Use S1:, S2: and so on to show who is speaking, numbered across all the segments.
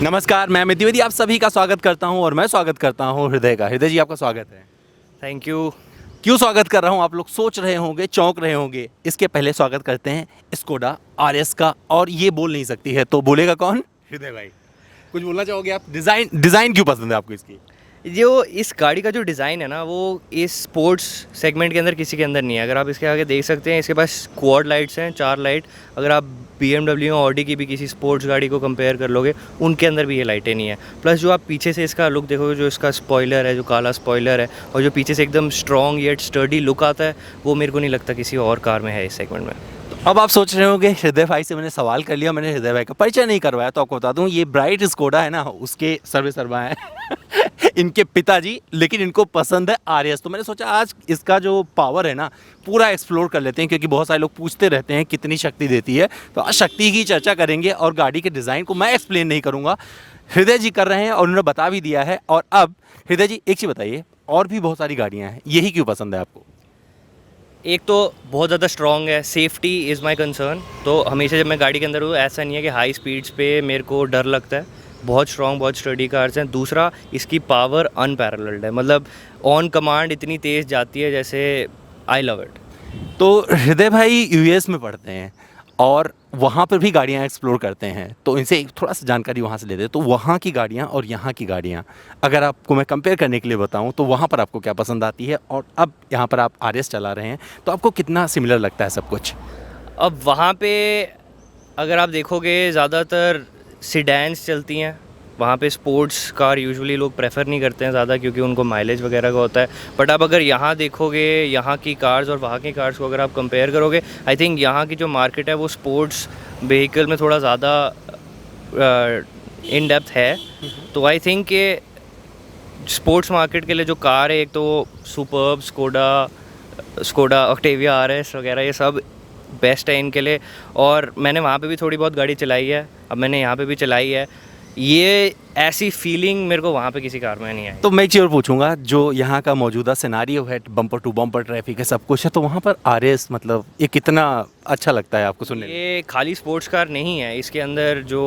S1: नमस्कार, मैं अमित द्विवेदी आप सभी का स्वागत करता हूं और मैं स्वागत करता हूं हृदय का। हृदय जी आपका स्वागत है।
S2: Thank you.
S1: क्यों स्वागत कर रहा हूं आप लोग सोच रहे होंगे, चौंक रहे होंगे। इसके पहले स्वागत करते हैं स्कोडा आरएस का, और ये बोल नहीं सकती है तो बोलेगा कौन? हृदय भाई, कुछ बोलना चाहोगे आप? डिज़ाइन क्यों पसंद है आपको इसकी?
S2: जो इस गाड़ी का जो डिज़ाइन है ना, वो इस स्पोर्ट्स सेगमेंट के अंदर किसी के अंदर नहीं है। अगर आप इसके आगे देख सकते हैं, इसके पास क्वाड लाइट्स हैं, 4 लाइट। अगर आप BMW और ऑडी की भी किसी स्पोर्ट्स गाड़ी को कंपेयर कर लोगे, उनके अंदर भी ये लाइटें नहीं है। प्लस जो आप पीछे से इसका लुक देखोगे, जो इसका स्पॉइलर है, जो काला स्पॉइलर है, और जो पीछे से एकदम स्ट्रॉन्ग येट स्टर्डी लुक आता है, वो मेरे को नहीं लगता किसी और कार में है इस सेगमेंट में।
S1: अब आप सोच रहे होंगे हृदय भाई से मैंने सवाल कर लिया, मैंने हृदय भाई का परिचय नहीं करवाया, तो आपको बता दूं ये ब्राइट स्कोडा है ना, उसके सर्वे सर्वा हैं इनके पिताजी, लेकिन इनको पसंद है आरएस। तो मैंने सोचा आज इसका जो पावर है ना पूरा एक्सप्लोर कर लेते हैं, क्योंकि बहुत सारे लोग पूछते रहते हैं कितनी शक्ति देती है। तो आज शक्ति की चर्चा करेंगे और गाड़ी के डिज़ाइन को मैं एक्सप्लेन नहीं करूँगा, हृदय जी कर रहे हैं और उन्होंने बता भी दिया है। और अब हृदय जी एक चीज़ बताइए, और भी बहुत सारी गाड़ियाँ हैं, यही क्यों पसंद है आपको?
S2: एक तो बहुत ज़्यादा स्ट्रॉन्ग है, सेफ्टी इज़ माई कंसर्न। तो हमेशा जब मैं गाड़ी के अंदर हूँ, ऐसा नहीं है कि हाई स्पीड्स पे मेरे को डर लगता है। बहुत स्ट्रॉन्ग, बहुत स्टडी कार्स हैं। दूसरा, इसकी पावर अनपैरेलल्ड है, मतलब ऑन कमांड इतनी तेज़ जाती है जैसे, आई लव इट।
S1: तो हृदय भाई यूएस में पढ़ते हैं और वहाँ पर भी गाड़ियाँ एक्सप्लोर करते हैं, तो इनसे एक थोड़ा सा जानकारी वहाँ से लेते हैं। तो वहाँ की गाड़ियाँ और यहाँ की गाड़ियाँ अगर आपको मैं कंपेयर करने के लिए बताऊँ, तो वहाँ पर आपको क्या पसंद आती है, और अब यहाँ पर आप आरएस चला रहे हैं, तो आपको कितना सिमिलर लगता है सब कुछ?
S2: अब वहाँ पे अगर आप देखोगे, ज़्यादातर सिडैन्स चलती हैं। वहाँ पे स्पोर्ट्स कार यूजुअली लोग प्रेफर नहीं करते हैं ज़्यादा, क्योंकि उनको माइलेज वगैरह का होता है। बट आप अगर यहाँ देखोगे, यहाँ की कार्स और वहाँ की कार्स को अगर आप कंपेयर करोगे, आई थिंक यहाँ की जो मार्केट है वो स्पोर्ट्स व्हीकल में थोड़ा ज़्यादा इन डेप्थ है। तो आई थिंक कि स्पोर्ट्स मार्केट के लिए जो कार है, एक तो सुपर्ब, स्कोडा ऑक्टेविया आरएस वगैरह, ये सब बेस्ट है इनके लिए। और मैंने वहाँ पे भी थोड़ी बहुत गाड़ी चलाई है, अब मैंने यहाँ पे भी चलाई है। ये ऐसी फीलिंग मेरे को वहाँ पे किसी कार में नहीं आई।
S1: तो मैं एक चीज़ और पूछूंगा, जो यहाँ का मौजूदा सिनारियो है, बम्पर टू बम्पर ट्रैफिक है, सब कुछ है, तो वहाँ पर आरएस मतलब ये कितना अच्छा लगता है आपको सुनने में?
S2: ये खाली स्पोर्ट्स कार नहीं है, इसके अंदर जो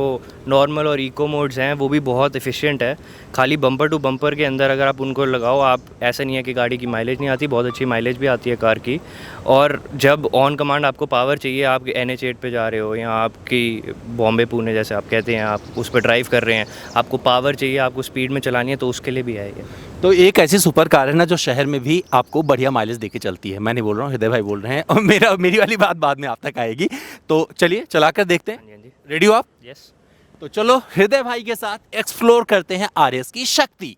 S2: नॉर्मल और इको मोड्स हैं वो भी बहुत एफिशिएंट है। खाली बम्पर टू बम्पर के अंदर अगर आप उनको लगाओ, आप ऐसा नहीं है कि गाड़ी की माइलेज नहीं आती, बहुत अच्छी माइलेज भी आती है कार की। और जब ऑन कमांड आपको पावर चाहिए, आप NH8 पे जा रहे हो या आपकी बॉम्बे पुणे जैसे आप कहते हैं, आप उस पर ड्राइव कर रहे हैं, आपको पावर चाहिए, आपको स्पीड में चलानी है, तो उसके लिए भी है ये।
S1: तो एक ऐसी सुपर कार है ना जो शहर में भी आपको बढ़िया माइलेज देके चलती है। मैं नहीं बोल रहा हूँ, हृदय भाई बोल रहे हैं, और मेरी वाली बात बाद में आप तक आएगी। तो चलिए चला कर देखते हैं।
S2: हाँ जी।
S1: रेडी हो आप?
S2: यस।
S1: तो चलो हृदय भाई के साथ एक्सप्लोर करते हैं आरएस की शक्ति।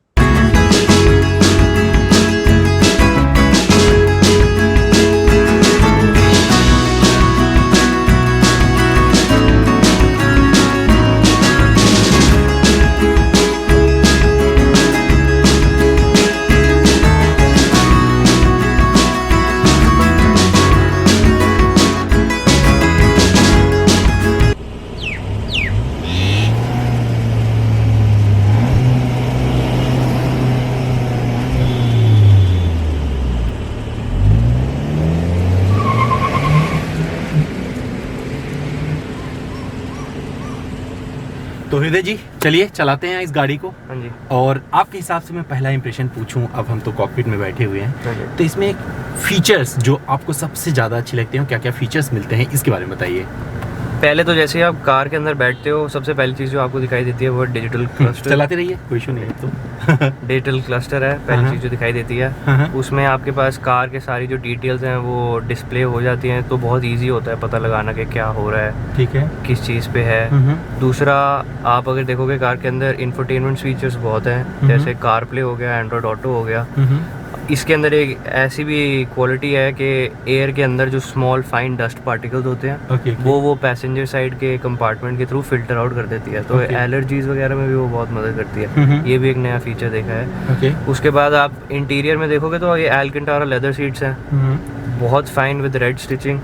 S1: तो हृदय जी चलिए चलाते हैं इस गाड़ी को।
S2: हाँ जी।
S1: और आपके हिसाब से मैं पहला इंप्रेशन पूछूं, अब हम तो कॉकपिट में बैठे हुए हैं,
S2: हाँ जी।
S1: तो इसमें फीचर्स जो आपको सबसे ज़्यादा अच्छे लगते हैं, क्या क्या फीचर्स मिलते हैं, इसके बारे में बताइए।
S2: पहले तो जैसे ही आप कार के अंदर बैठते हो, सबसे पहली चीज़ जो आपको दिखाई देती है वो डिजिटल क्लस्टर।
S1: चलाते रहिए, कोई इशू नहीं है। तो
S2: डिजिटल क्लस्टर है पहली चीज़ जो दिखाई देती है। उसमें आपके पास कार के सारी जो डिटेल्स हैं वो डिस्प्ले हो जाती हैं, तो बहुत इजी होता है पता लगाना कि क्या हो रहा है,
S1: ठीक है,
S2: किस चीज़ पे है। दूसरा, आप अगर देखोगे कार के अंदर इंफोटेनमेंट फीचर्स बहुत हैं, जैसे कार प्ले हो गया, एंड्रॉयड ऑटो हो गया। इसके अंदर एक ऐसी भी क्वालिटी है कि एयर के अंदर जो स्मॉल फाइन डस्ट पार्टिकल्स होते हैं, वो पैसेंजर साइड के कंपार्टमेंट के थ्रू फिल्टर आउट कर देती है, तो एलर्जीज वगैरह में भी वो बहुत मदद करती है। ये भी एक नया फीचर देखा है। उसके बाद आप इंटीरियर में देखोगे तो ये एल्केंटारा लेदर सीट्स हैं, बहुत फाइन विद रेड स्टिचिंग।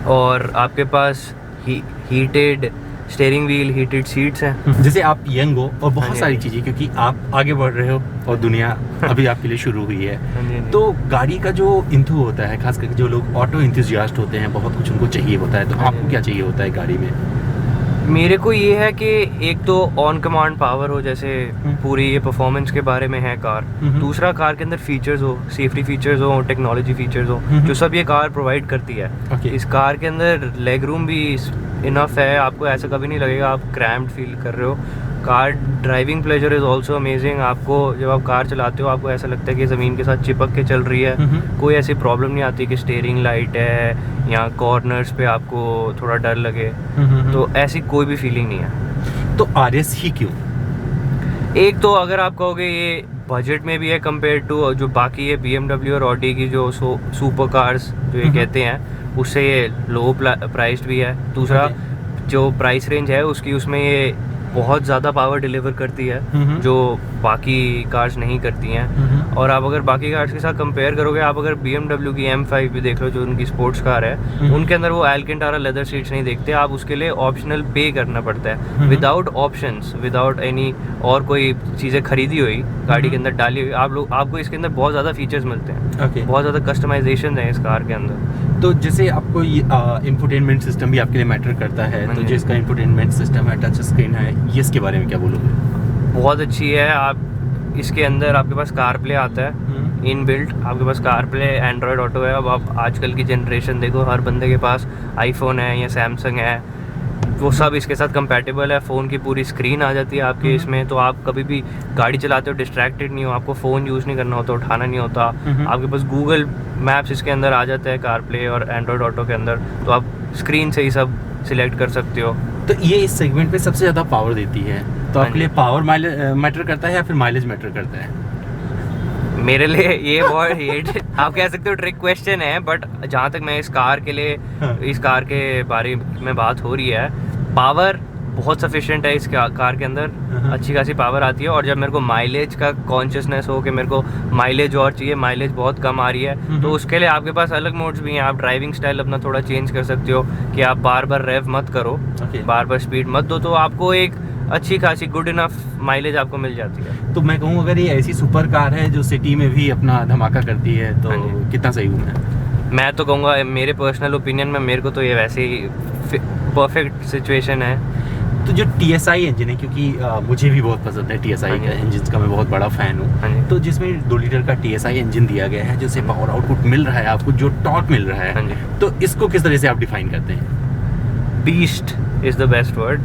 S2: और आपके पास heated steering wheel, heated seats हैं।
S1: जैसे आप यंग हो और बहुत सारी चीज़ें, क्योंकि आप आगे बढ़ रहे हो और दुनिया अभी आपके लिए शुरू हुई है, तो गाड़ी का जो इंथू होता है, खास करके जो लोग ऑटो इंथुजियास्ट होते हैं, बहुत कुछ उनको चाहिए होता है, तो आपको क्या चाहिए होता है गाड़ी में?
S2: मेरे को ये है कि एक तो ऑन कमांड पावर हो, जैसे पूरी ये परफॉर्मेंस के बारे में है कार। दूसरा कार के अंदर फीचर्स हो, सेफ्टी फीचर्स हो, टेक्नोलॉजी फीचर्स हो, जो सब ये कार प्रोवाइड करती है। इस कार के अंदर लेग रूम भी इनफ है, आपको ऐसा कभी नहीं लगेगा आप क्रैम्प्ड फील कर रहे हो। Car driving pleasure is also amazing. आपको जब आप कार चलाते हो आपको ऐसा लगता है कि ज़मीन के साथ चिपक के चल रही है। कोई ऐसी प्रॉब्लम नहीं आती कि स्टीयरिंग लाइट है या कॉर्नर्स पे आपको थोड़ा डर लगे, तो ऐसी कोई भी फीलिंग नहीं है।
S1: तो RS ही क्यों?
S2: एक तो अगर आप कहोगे ये बजट में भी है कंपेयर टू जो बाकी है BMW और Audi की जो सुपर कार्स जो ये कहते हैं, उससे ये लो प्राइस्ड भी है। दूसरा जो प्राइस रेंज है उसकी, उसमें ये बहुत ज़्यादा पावर डिलीवर करती है जो बाकी कार्स नहीं करती हैं। और आप अगर बाकी कार्स के साथ कंपेयर करोगे, आप अगर BMW की M5 भी देख लो जो उनकी स्पोर्ट्स कार है, उनके अंदर वो अल्केंटारा लेदर सीट्स नहीं देखते, आप उसके लिए ऑप्शनल पे करना पड़ता है। विदाउट ऑप्शंस, विदाउट एनी और कोई चीज़ें खरीदी हुई गाड़ी के अंदर डाली हुई, आपको इसके अंदर बहुत ज़्यादा फीचर्स मिलते हैं। बहुत ज़्यादा कस्टमाइजेशन है इस कार के अंदर।
S1: तो जैसे आपको ये इंफोटेनमेंट सिस्टम भी आपके लिए मैटर करता है, तो जो इसका इंफोटेनमेंट सिस्टम है, टच स्क्रीन है, ये इसके बारे में क्या बोलोगे?
S2: बहुत अच्छी है। आप इसके अंदर आपके पास कार प्ले आता है इन बिल्ट, आपके पास कार प्ले, एंड्रॉयड ऑटो है। अब आप आजकल की जनरेशन देखो, हर बंदे के पास आईफोन है या सैमसंग है, वो सब इसके साथ कंपैटिबल है। फ़ोन की पूरी स्क्रीन आ जाती है आपके इसमें, तो आप कभी भी गाड़ी चलाते हो डिस्ट्रैक्टेड नहीं हो, आपको फ़ोन यूज़ नहीं करना होता, उठाना नहीं होता। आपके पास गूगल मैप्स इसके अंदर आ जाता है कार प्ले और एंड्रॉयड ऑटो के अंदर, तो आप स्क्रीन से ही सब सिलेक्ट कर सकते हो।
S1: तो ये इस सेगमेंट पे सबसे ज़्यादा पावर देती है, तो आपके लिए पावर मैटर करता है या फिर माइलेज मैटर करता है?
S2: मेरे लिए ये बहुत आप कह सकते हो ट्रिक क्वेश्चन है, बट जहाँ तक मैं इस कार के लिए इस कार के बारे में बात हो रही है, पावर बहुत सफिशिएंट है इस कार के अंदर, अच्छी खासी पावर आती है। और जब मेरे को माइलेज का कॉन्शियसनेस हो कि मेरे को माइलेज और चाहिए, माइलेज बहुत कम आ रही है, तो उसके लिए आपके पास अलग मोड्स भी हैं। आप ड्राइविंग स्टाइल अपना थोड़ा चेंज कर सकते हो कि आप बार बार रेव मत करो, बार बार स्पीड मत दो, तो आपको एक अच्छी खासी गुड इनफ माइलेज आपको मिल जाती है।
S1: तो मैं कहूँ अगर ये ऐसी सुपर कार है जो सिटी में भी अपना धमाका करती है, तो कितना सही हूँ
S2: मैं तो कहूँगा मेरे पर्सनल ओपिनियन में, मेरे को तो ये वैसे ही परफेक्ट सिचुएशन है।
S1: तो जो TSI इंजन है, क्योंकि मुझे भी बहुत पसंद है TSI का इंजन का, मैं बहुत बड़ा फ़ैन हूँ, तो जिसमें 2 लीटर का TSI इंजन दिया गया है, जिससे पावर आउटपुट मिल रहा है आपको, जो टॉर्क मिल रहा है, तो इसको किस तरह से आप डिफाइन करते हैं?
S2: Beast is the best word,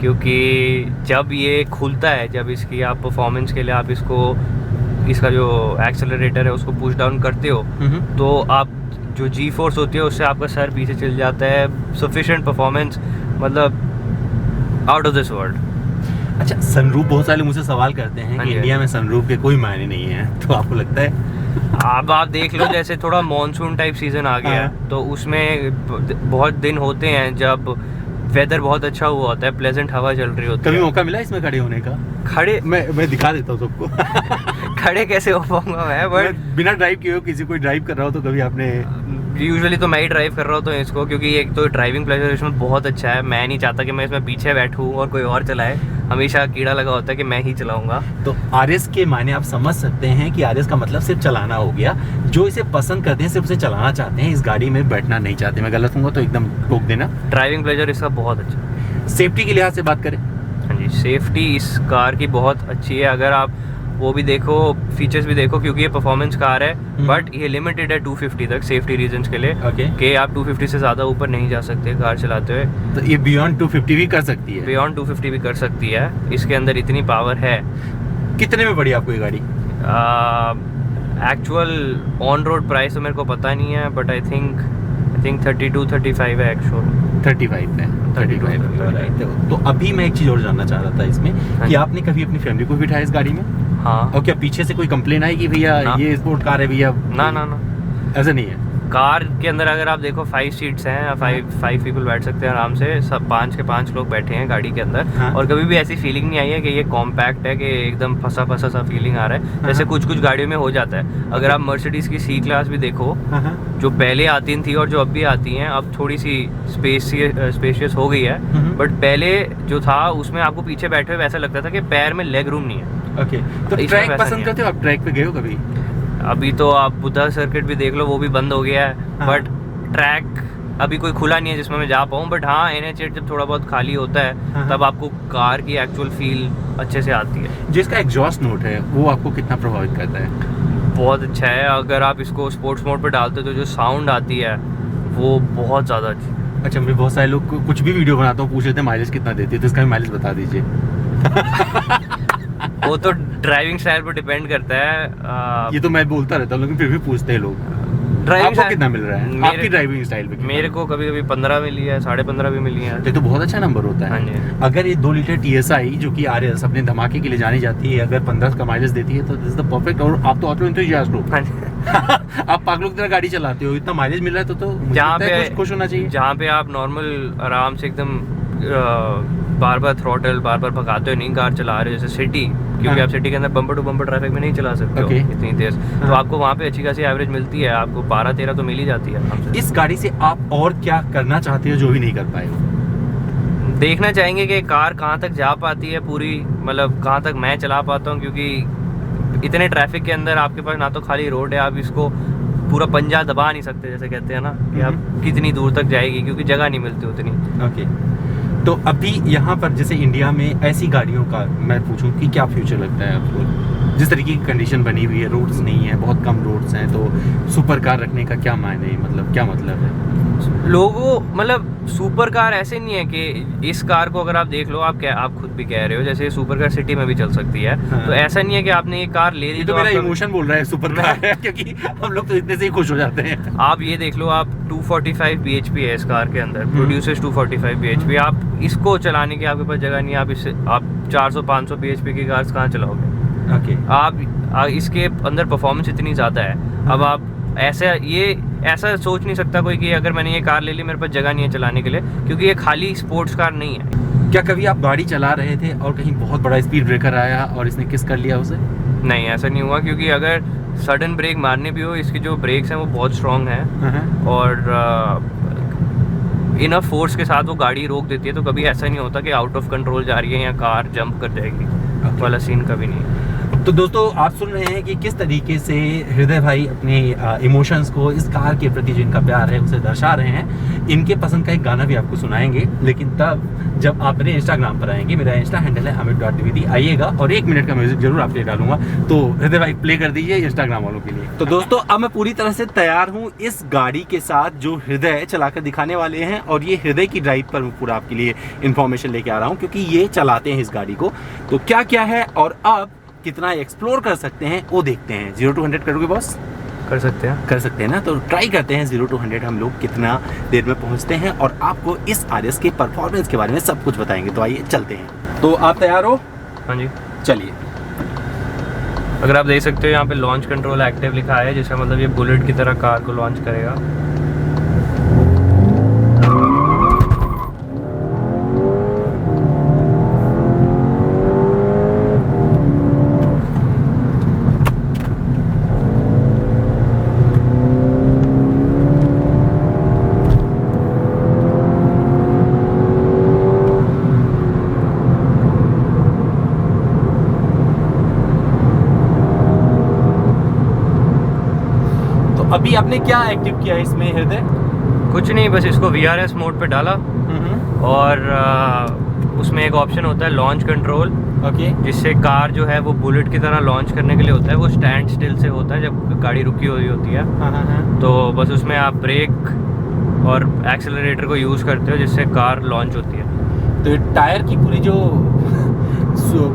S2: क्योंकि जब ये खुलता है, जब इसकी आप परफॉर्मेंस के लिए आप इसका जो एक्सेलरेटर है उसको पुश डाउन करते हो, तो आप जो जी फोर्स होती है उससे आपका सर पीछे चल जाता है। सफिशिएंट परफॉर्मेंस, मतलब आउट ऑफ दिस वर्ल्ड।
S1: अच्छा, सनरूफ, बहुत सारे मुझसे सवाल करते हैं कि इंडिया में सनरूफ के कोई मायने नहीं है, तो आपको लगता है?
S2: अब आप देख लो, जैसे थोड़ा मॉनसून टाइप सीजन आ गया है, तो उसमें बहुत दिन होते हैं जब वेदर बहुत अच्छा हुआ होता है, प्लेजेंट हवा चल रही होती है।
S1: कभी मौका मिला इसमें खड़े होने का?
S2: खड़े
S1: मैं दिखा देता हूँ सबको।
S2: खड़े कैसे हो पाऊंगा मैं, बट
S1: बिना ड्राइव किए हो, किसी कोई ड्राइव कर रहा हो तो कभी आपने?
S2: यूजुअली तो मैं ही ड्राइव कर रहा हूँ तो इसको, क्योंकि एक तो ड्राइविंग प्लेजर इसमें बहुत अच्छा है। मैं नहीं चाहता कि मैं इसमें पीछे बैठूँ और कोई और चलाए, हमेशा कीड़ा लगा होता है कि मैं ही चलाऊंगा।
S1: तो RS के मायने आप समझ सकते हैं कि RS का मतलब सिर्फ चलाना हो गया। जो इसे पसंद करते हैं सिर्फ उसे चलाना चाहते हैं, इस गाड़ी में बैठना नहीं चाहते। मैं गलत हूँ तो एकदम टोक देना।
S2: ड्राइविंग प्लेजर इसका बहुत अच्छा है।
S1: सेफ्टी के लिहाज से बात करें?
S2: हाँ जी, सेफ्टी इस कार की बहुत अच्छी है। अगर आप वो भी देखो, फीचर्स भी देखो, क्योंकि ये परफॉर्मेंस कार है, बट ये लिमिटेड है 250 तक सेफ्टी रीजंस के लिए, कि आप 250 से ज़्यादा ऊपर नहीं जा सकते कार चलाते हुए।
S1: तो ये बियॉन्ड 250 भी कर सकती है?
S2: बियॉन्ड 250 भी कर सकती है, इसके अंदर इतनी पावर है।
S1: कितने में पड़ी आपको ये गाड़ी?
S2: एक्चुअल ऑन रोड प्राइस तो मेरे को पता नहीं है, बट आई थिंक 32-35 है एक्चुअल।
S1: 35 है। 35। तो अभी मैं एक चीज़ और जानना चाह रहा था इसमें, कि आपने कभी अपनी फैमिली को बिठाया इस गाड़ी में?
S2: हाँ।
S1: और क्या पीछे से कोई कंप्लेन आई कि भैया ये स्पोर्ट कार है भैया?
S2: ना,
S1: ऐसा नहीं है।
S2: कार के अंदर अगर आप देखो 5 सीट्स हैं, 5 पीपल बैठ सकते हैं आराम से, सब 5 के 5 लोग बैठे हैं गाड़ी के अंदर। और कभी भी ऐसी फीलिंग नहीं आई है कि ये कॉम्पैक्ट है, कि एकदम फंसा सा फीलिंग आ रहा है, जैसे कुछ गाड़ियों में हो जाता है। अगर आप मर्सिडीज की C क्लास भी देखो, जो पहले आती थी और जो अब भी आती हैं, अब थोड़ी सी स्पेशियस हो गई है, बट पहले जो था उसमें आपको पीछे बैठे हुए ऐसा लगता था कि पैर में लेग रूम नहीं है।
S1: ओके, तो ट्रैक पसंद करते हो आप? ट्रैक पे गए हो कभी?
S2: अभी तो आप बुद्धा सर्किट भी देख लो, वो भी बंद हो गया है, बट ट्रैक अभी कोई खुला नहीं है जिसमें मैं जा पाऊँ, बट हाँ NH8 जब थोड़ा बहुत खाली होता
S1: हाँ।
S2: है तब आपको कार की एक्चुअल फील अच्छे से आती है।
S1: जिसका एग्जॉस्ट नोट है वो आपको कितना प्रभावित करता है?
S2: बहुत अच्छा है। अगर आप इसको स्पोर्ट्स मोड पे डालते हो तो जो साउंड आती है वो बहुत ज़्यादा अच्छी है।
S1: अच्छा, मैं बहुत सारे लोग कुछ भी वीडियो बनाता हूँ पूछ लेते हैं माइलेज कितना देती है, तो इसका भी माइलेज बता दीजिए।
S2: वो तो ड्राइविंग स्टाइल पर डिपेंड करता है।
S1: ये तो मैं बोलता रहता हूँ लेकिन फिर भी पूछते हैं लोग।
S2: ड्राइविंग
S1: आपको कितना मिल रहा है आपकी ड्राइविंग स्टाइल पे?
S2: मेरे को कभी कभी 15 मिली है, 15.5 भी मिली है।
S1: ये तो बहुत अच्छा नंबर होता है।
S2: हाँ जी।
S1: अगर ये 2 लीटर TSI जो कि RS अपने धमाके के लिए जानी जाती है, अगर 15 का माइलेज देती है तो दिस इज द परफेक्ट। और आप तो ऑटो एंथुसियास्ट हो।
S2: हाँ जी।
S1: आप पागलों की तरह गाड़ी चलाते हो, इतना माइलेज मिल रहा है तो मुझे
S2: जहाँ
S1: लगता है
S2: पे
S1: कुछ खुश होना चाहिए।
S2: जहाँ पे आप नॉर्मल आराम से एकदम बार बार थ्रॉटल बार बार भगाते हो नहीं कार चला रहे हो, जैसे सिटी, क्योंकि
S1: हाँ।
S2: आप सिटी के अंदर बम्पर टू बम्पर ट्रैफिक में नहीं चला सकते
S1: Okay.
S2: हो इतनी तेज, तो
S1: हाँ।
S2: आपको वहाँ पे अच्छी खासी एवरेज मिलती है, आपको 12-13 तो मिल ही जाती है आराम से।
S1: इस गाड़ी से आप और क्या करना चाहते हो जो भी नहीं कर पाए हो?
S2: देखना चाहेंगे कि कार कहाँ तक जा पाती है पूरी, मतलब कहाँ तक मैं चला पाता हूँ, क्योंकि इतने ट्रैफिक के अंदर आपके पास ना तो खाली रोड है, आप इसको पूरा पंजा दबा नहीं सकते, जैसे कहते हैं ना कि आप कितनी दूर तक जाएगी, क्योंकि जगह नहीं मिलती उतनी।
S1: ओके, तो अभी यहाँ पर जैसे इंडिया में ऐसी गाड़ियों का मैं पूछूं कि क्या फ्यूचर लगता है आपको? जिस तरीके की कंडीशन बनी हुई है, रोड्स नहीं है, बहुत कम रोड्स हैं, तो सुपर कार रखने का क्या मायने, मतलब क्या मतलब है?
S2: लोगों मतलब सुपर कार ऐसे नहीं है कि इस कार को अगर आप देख लो, आप खुद भी कह रहे हो जैसे सुपर कार सिटी में भी चल सकती है।
S1: हाँ।
S2: तो ऐसा नहीं है कि आपने ये कार ले ली
S1: ये तो मेरा
S2: आपका-
S1: इमोशन बोल रहा है सुपर कार है, क्योंकि हम लोग तो इतने से ही खुश हो जाते हैं।
S2: आप ये देख लो, आप 245 bhp है इस कार के अंदर, प्रोड्यूसेस 245 bhp। आप इसको चलाने की आपके पास जगह नहीं है, आप 400-500 bhp की कार्स कहाँ चलाओगे?
S1: ओके,
S2: आप इसके अंदर परफॉर्मेंस इतनी ज़्यादा है। अब आप ऐसा सोच नहीं सकता कोई कि अगर मैंने ये कार ले ली मेरे पास जगह नहीं है चलाने के लिए, क्योंकि ये खाली स्पोर्ट्स कार नहीं है।
S1: क्या कभी आप गाड़ी चला रहे थे और कहीं बहुत बड़ा स्पीड ब्रेकर आया और इसने किस कर लिया उसे?
S2: नहीं, ऐसा नहीं हुआ, क्योंकि अगर सडन ब्रेक मारने भी हो, इसकी जो ब्रेक्स हैं वो बहुत स्ट्रॉन्ग हैं और इनफ फोर्स के साथ वो गाड़ी रोक देती है। तो कभी ऐसा नहीं होता कि आउट ऑफ कंट्रोल जा रही है या कार जंप कर जाएगी, वाला सीन कभी नहीं।
S1: तो दोस्तों आप सुन रहे हैं कि किस तरीके से हृदय भाई अपने इमोशंस को इस कार के प्रति जो इनका प्यार है उसे दर्शा रहे हैं। इनके पसंद का एक गाना भी आपको सुनाएंगे, लेकिन तब जब आप मेरे इंस्टाग्राम पर आएंगे। मेरा इंस्टा हैंडल है amit.dwivedi, आइएगा और 1 मिनट का म्यूजिक जरूर आपके लिए डालूंगा, तो हृदय भाई प्ले कर दीजिए इंस्टाग्राम वालों के लिए। तो दोस्तों अब मैं पूरी तरह से तैयार हूँ इस गाड़ी के साथ जो हृदय चलाकर दिखाने वाले हैं, और ये हृदय की ड्राइव पर मैं पूरा आपके लिए इन्फॉर्मेशन लेके आ रहा हूँ, क्योंकि ये चलाते हैं इस गाड़ी को। तो क्या क्या है और अब कितना एक्सप्लोर कर सकते हैं वो देखते हैं। 0 to 100 करोगे बॉस?
S2: कर सकते हैं
S1: ना, तो ट्राई करते हैं 0 to 100 हम लोग कितना देर में पहुंचते हैं, और आपको इस RS के परफॉर्मेंस के बारे में सब कुछ बताएंगे। तो आइए चलते हैं। तो आप तैयार हो?
S2: हाँ जी,
S1: चलिए।
S2: अगर आप देख सकते हो यहाँ पे लॉन्च कंट्रोल एक्टिव लिखा है, जिसका मतलब ये बुलेट की तरह कार को लॉन्च करेगा।
S1: अभी आपने क्या एक्टिव किया है इसमें हृदय?
S2: कुछ नहीं, बस इसको VRS मोड पे डाला और उसमें एक ऑप्शन होता है लॉन्च कंट्रोल,
S1: ओके,
S2: जिससे कार जो है वो बुलेट की तरह लॉन्च करने के लिए होता है। वो स्टैंड स्टिल से होता है जब गाड़ी रुकी हुई होती है। तो बस उसमें आप ब्रेक और एक्सेलरेटर को यूज़ करते हो, जिससे कार लॉन्च होती है।
S1: तो टायर की पूरी जो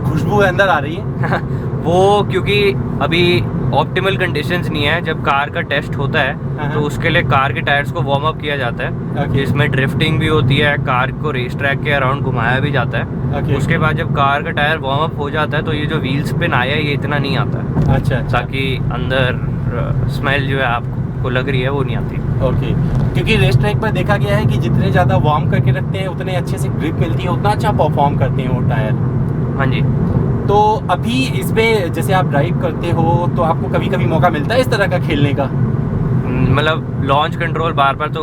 S1: खुशबू अंदर आ रही है
S2: वो क्योंकि अभी ऑप्टिमल कंडीशंस नहीं है। जब कार का टेस्ट होता है तो उसके लिए कार के टायर्स को वार्म अप किया जाता है, जिसमें ड्रिफ्टिंग भी होती है, कार को रेस ट्रैक के अराउंड घुमाया भी जाता है। उसके बाद जब कार का टायर वार्म अप हो जाता है तो ये जो व्हील स्पिन आया है ये इतना नहीं आता है।
S1: अच्छा,
S2: ताकि अंदर स्मेल जो है आपको लग रही है वो नहीं आती।
S1: ओके, क्योंकि रेस ट्रैक पर देखा गया है कि जितने ज़्यादा वार्म करके रखते हैं उतने अच्छे से ग्रिप मिलती है, उतना अच्छा परफॉर्म करते हैं वो टायर।
S2: हाँ जी।
S1: तो अभी इसमें जैसे आप ड्राइव करते हो तो आपको कभी कभी मौका मिलता है इस तरह का खेलने का?
S2: मतलब लॉन्च कंट्रोल बार बार तो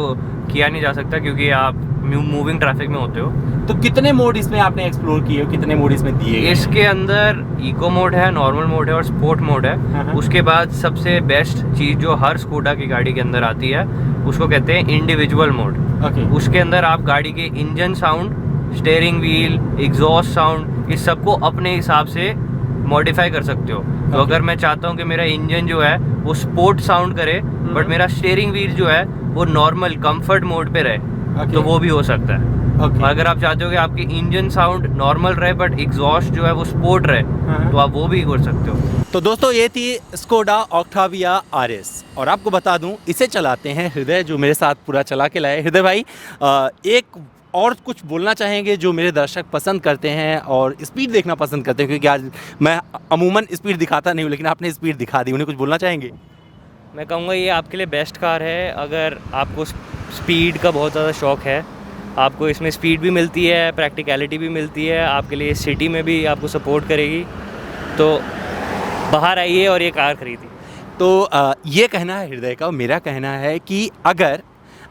S2: किया नहीं जा सकता, क्योंकि आप मूविंग ट्रैफिक में होते हो।
S1: तो कितने मोड इसमें आपने एक्सप्लोर किए हो, कितने मोड इसमें दिए गए?
S2: इसके अंदर इको मोड है, नॉर्मल मोड है और स्पोर्ट मोड है। उसके बाद सबसे बेस्ट चीज़ जो हर स्कूडा की गाड़ी के अंदर आती है उसको कहते हैं इंडिविजुअल मोड।
S1: Okay.
S2: उसके अंदर आप गाड़ी के engine sound, steering wheel, exhaust sound, इस सबको अपने हिसाब से मॉडिफाई कर सकते हो। तो अगर मैं चाहता हूँ कि मेरा इंजन जो है वो स्पोर्ट साउंड करे बट मेरा स्टीयरिंग व्हील जो है वो नॉर्मल कंफर्ट मोड पे रहे, तो वो भी हो सकता है। और अगर आप चाहते हो कि आपकी इंजन साउंड नॉर्मल रहे बट एग्जॉस्ट जो है वो स्पोर्ट रहे, तो आप वो भी कर सकते हो।
S1: तो दोस्तों ये थी स्कोडा ऑक्टाविया RS, और आपको बता दूं इसे चलाते हैं हृदय, जो मेरे साथ पूरा चला के लाए। हृदय भाई, एक और कुछ बोलना चाहेंगे जो मेरे दर्शक पसंद करते हैं और स्पीड देखना पसंद करते हैं, क्योंकि आज मैं अमूमन स्पीड दिखाता नहीं हूँ, लेकिन आपने स्पीड दिखा दी, उन्हें कुछ बोलना चाहेंगे?
S2: मैं कहूँगा ये आपके लिए बेस्ट कार है। अगर आपको स्पीड का बहुत ज़्यादा शौक है, आपको इसमें स्पीड भी मिलती है, प्रैक्टिकलिटी भी मिलती है, आपके लिए सिटी में भी आपको सपोर्ट करेगी, तो बाहर आइए और ये कार खरीदिए।
S1: तो ये कहना है हृदय का, मेरा कहना है कि अगर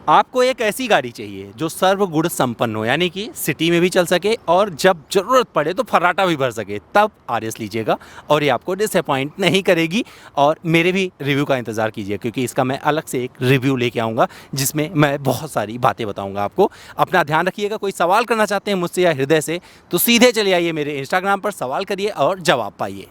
S1: आपको एक ऐसी गाड़ी चाहिए जो सर्वगुण संपन्न हो, यानी कि सिटी में भी चल सके और जब ज़रूरत पड़े तो फर्राटा भी भर सके, तब RS लीजिएगा और ये आपको डिसअपॉइंट नहीं करेगी। और मेरे भी रिव्यू का इंतज़ार कीजिए, क्योंकि इसका मैं अलग से एक रिव्यू लेके आऊँगा जिसमें मैं बहुत सारी बातें बताऊँगा आपको। अपना ध्यान रखिएगा। कोई सवाल करना चाहते हैं मुझसे या हृदय से, तो सीधे चले आइए मेरे इंस्टाग्राम पर, सवाल करिए और जवाब पाइए।